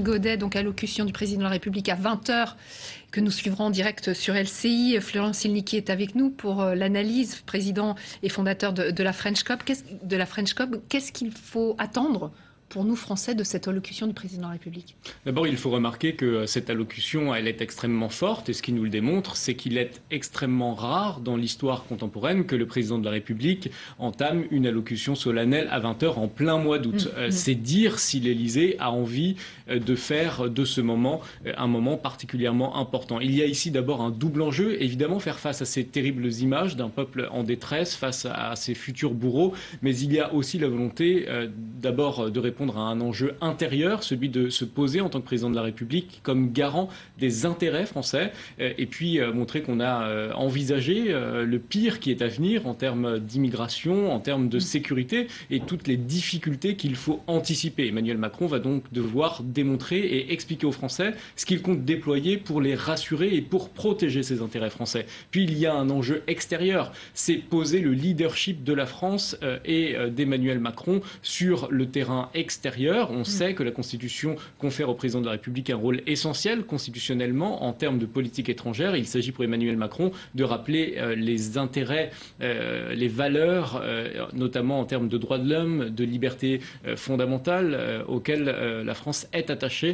Godet, donc allocution du président de la République à 20h, que nous suivrons en direct sur LCI. Florent Silnicki est avec nous pour l'analyse, président et fondateur de la French COP. Qu'est-ce qu'il faut attendre pour nous, Français, de cette allocution du président de la République? D'abord, il faut remarquer que cette allocution, elle est extrêmement forte, et ce qui nous le démontre, c'est qu'il est extrêmement rare dans l'histoire contemporaine que le président de la République entame une allocution solennelle à 20h en plein mois d'août. C'est dire si l'Élysée a envie de faire de ce moment un moment particulièrement important. Il y a ici d'abord un double enjeu, évidemment faire face à ces terribles images d'un peuple en détresse, face à ses futurs bourreaux, mais il y a aussi la volonté d'abord de répondre à un enjeu intérieur, celui de se poser en tant que président de la République comme garant des intérêts français, et puis montrer qu'on a envisagé le pire qui est à venir en termes d'immigration, en termes de sécurité et toutes les difficultés qu'il faut anticiper. Emmanuel Macron va donc devoir démontrer et expliquer aux Français ce qu'il compte déployer pour les rassurer et pour protéger ses intérêts français. Puis il y a un enjeu extérieur, c'est poser le leadership de la France et d'Emmanuel Macron sur le terrain extérieur. On sait que la Constitution confère au président de la République un rôle essentiel constitutionnellement en termes de politique étrangère. Il s'agit pour Emmanuel Macron de rappeler les intérêts, les valeurs, notamment en termes de droits de l'homme, de liberté fondamentale auxquelles la France est attachée.